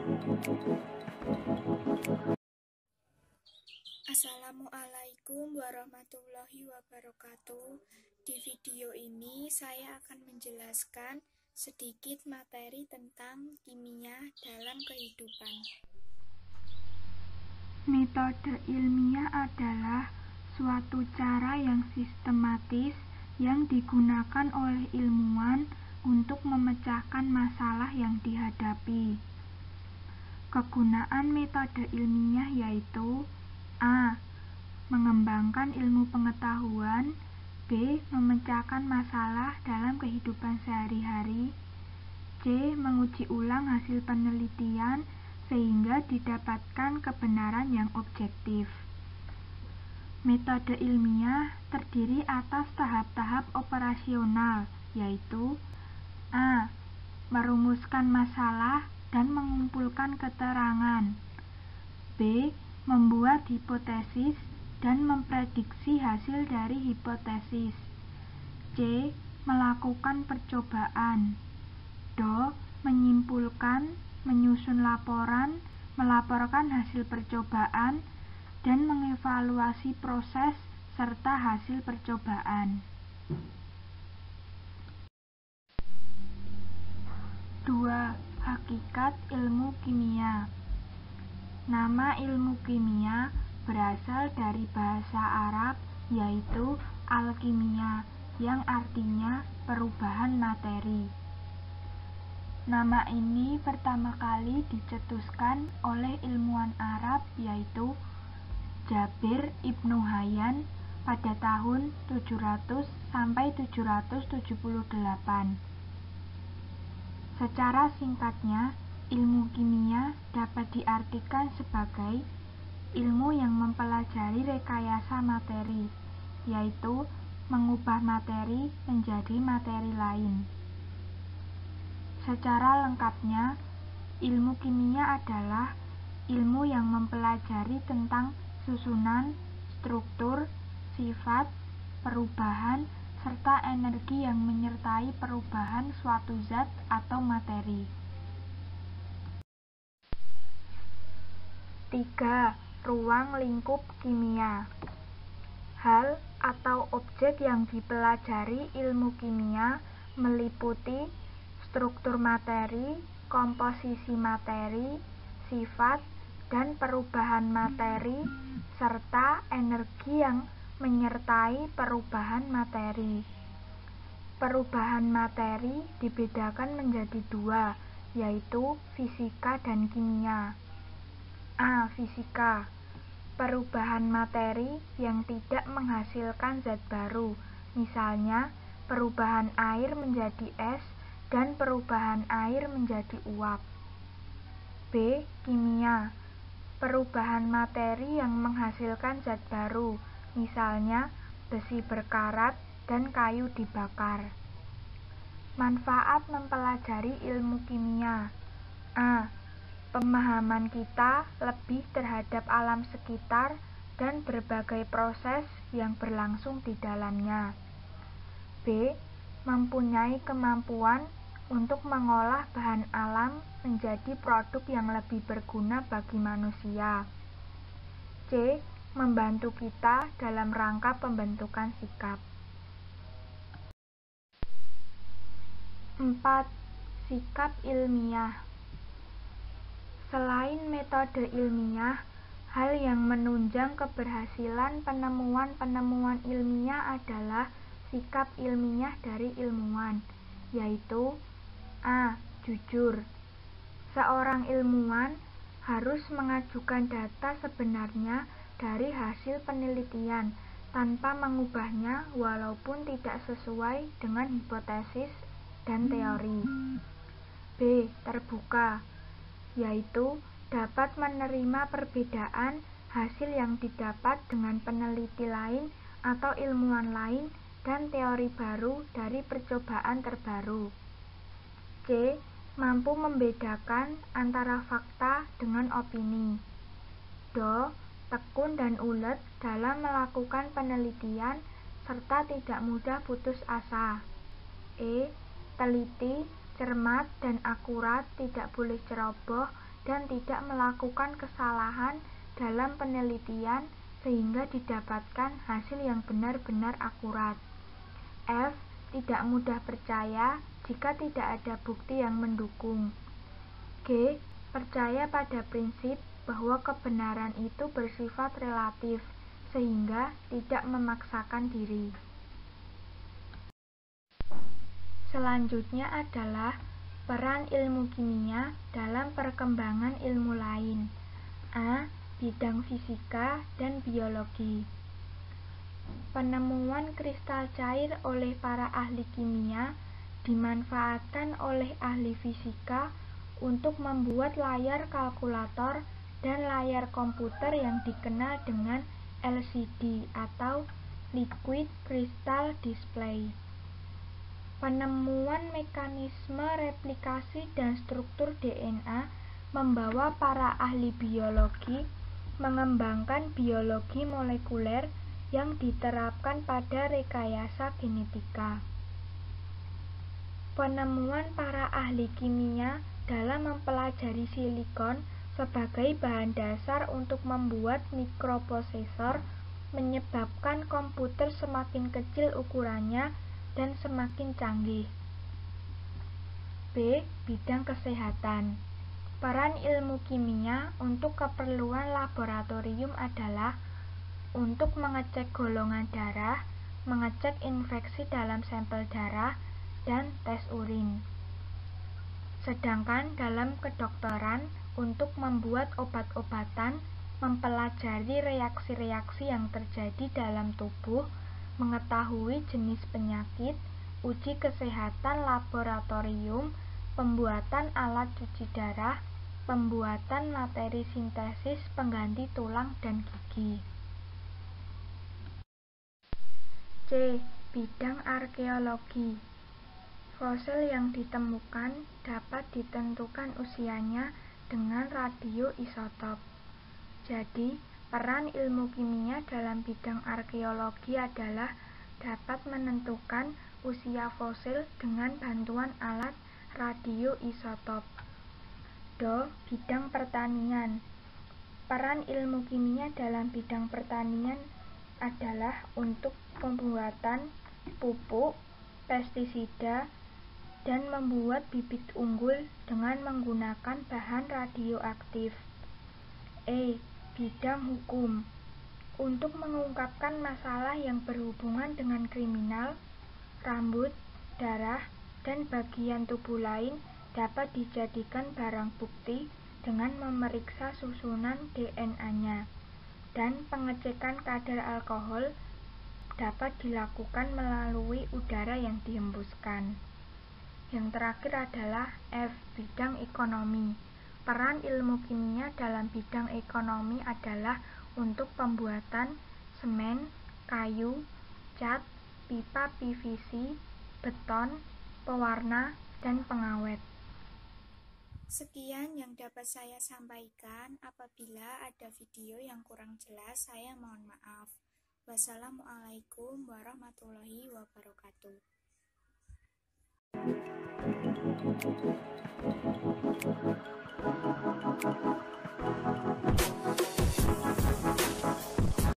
Assalamualaikum warahmatullahi wabarakatuh. Di video ini saya akan menjelaskan sedikit materi tentang kimia dalam kehidupan. Metode ilmiah adalah suatu cara yang sistematis yang digunakan oleh ilmuwan untuk memecahkan masalah yang dihadapi. Kegunaan metode ilmiah yaitu A. Mengembangkan ilmu pengetahuan. B. Memecahkan masalah dalam kehidupan sehari-hari. C. Menguji ulang hasil penelitian sehingga didapatkan kebenaran yang objektif. Metode ilmiah terdiri atas tahap-tahap operasional, yaitu A. Merumuskan masalah dan mengumpulkan keterangan. B. Membuat hipotesis dan memprediksi hasil dari hipotesis. C. Melakukan percobaan. D. Menyimpulkan, menyusun laporan, melaporkan hasil percobaan, dan mengevaluasi proses serta hasil percobaan. 2. Hakikat ilmu kimia. Nama ilmu kimia berasal dari bahasa Arab yaitu alkimia yang artinya perubahan materi. Nama ini pertama kali dicetuskan oleh ilmuwan Arab yaitu Jabir Ibnu Hayyan pada tahun 700 sampai 778. Secara singkatnya, ilmu kimia dapat diartikan sebagai ilmu yang mempelajari rekayasa materi, yaitu mengubah materi menjadi materi lain. Secara lengkapnya, ilmu kimia adalah ilmu yang mempelajari tentang susunan, struktur, sifat, perubahan, serta energi yang menyertai perubahan suatu zat atau materi. 3. Ruang lingkup kimia. Hal atau objek yang dipelajari ilmu kimia meliputi struktur materi, komposisi materi, sifat, dan perubahan materi, serta energi yang menyertai perubahan materi. Perubahan materi dibedakan menjadi dua, yaitu fisika dan kimia. A. Fisika. Perubahan materi yang tidak menghasilkan zat baru, misalnya perubahan air menjadi es dan perubahan air menjadi uap. B. Kimia. Perubahan materi yang menghasilkan zat baru, misalnya besi berkarat dan kayu dibakar. Manfaat mempelajari ilmu kimia. A. Pemahaman kita lebih terhadap alam sekitar dan berbagai proses yang berlangsung di dalamnya. B. Mempunyai kemampuan untuk mengolah bahan alam menjadi produk yang lebih berguna bagi manusia. C. Membantu kita dalam rangka pembentukan sikap. 4. Sikap ilmiah. Selain metode ilmiah, hal yang menunjang keberhasilan penemuan-penemuan ilmiah adalah sikap ilmiah dari ilmuwan, yaitu A. Jujur. Seorang ilmuwan harus mengajukan data sebenarnya dari hasil penelitian tanpa mengubahnya walaupun tidak sesuai dengan hipotesis dan teori. B. Terbuka, yaitu dapat menerima perbedaan hasil yang didapat dengan peneliti lain atau ilmuwan lain dan teori baru dari percobaan terbaru. C. Mampu membedakan antara fakta dengan opini. D. Tekun dan ulet dalam melakukan penelitian serta tidak mudah putus asa. E. Teliti, cermat, dan akurat, tidak boleh ceroboh dan tidak melakukan kesalahan dalam penelitian sehingga didapatkan hasil yang benar-benar akurat. F. Tidak mudah percaya jika tidak ada bukti yang mendukung. G. Percaya pada prinsip bahwa kebenaran itu bersifat relatif sehingga tidak memaksakan diri. Selanjutnya adalah peran ilmu kimia dalam perkembangan ilmu lain. A. Bidang fisika dan biologi. Penemuan kristal cair oleh para ahli kimia dimanfaatkan oleh ahli fisika untuk membuat layar kalkulator dan layar komputer yang dikenal dengan LCD atau Liquid Crystal Display. Penemuan mekanisme replikasi dan struktur DNA membawa para ahli biologi mengembangkan biologi molekuler yang diterapkan pada rekayasa genetika. Penemuan para ahli kimia dalam mempelajari silikon sebagai bahan dasar untuk membuat mikroprosesor menyebabkan komputer semakin kecil ukurannya dan semakin canggih. B. Bidang kesehatan. Peran ilmu kimia untuk keperluan laboratorium adalah untuk mengecek golongan darah, mengecek infeksi dalam sampel darah, dan tes urin. Sedangkan dalam kedokteran, untuk membuat obat-obatan, mempelajari reaksi-reaksi yang terjadi dalam tubuh, mengetahui jenis penyakit, uji kesehatan laboratorium, pembuatan alat cuci darah, pembuatan materi sintesis pengganti tulang dan gigi. C. Bidang arkeologi. Fosil yang ditemukan dapat ditentukan usianya dengan radioisotop. Jadi, peran ilmu kimia dalam bidang arkeologi adalah dapat menentukan usia fosil dengan bantuan alat radioisotop. Do. Bidang pertanian. Peran ilmu kimia dalam bidang pertanian adalah untuk pembuatan pupuk, pestisida, dan membuat bibit unggul dengan menggunakan bahan radioaktif. E. Bidang hukum. Untuk mengungkapkan masalah yang berhubungan dengan kriminal, rambut, darah, dan bagian tubuh lain dapat dijadikan barang bukti dengan memeriksa susunan DNA-nya, dan pengecekan kadar alkohol dapat dilakukan melalui udara yang dihembuskan. Yang terakhir adalah F. Bidang ekonomi. Peran ilmu kimia dalam bidang ekonomi adalah untuk pembuatan semen, kayu, cat, pipa PVC, beton, pewarna, dan pengawet. Sekian yang dapat saya sampaikan. Apabila ada video yang kurang jelas, saya mohon maaf. Wassalamualaikum warahmatullahi wabarakatuh.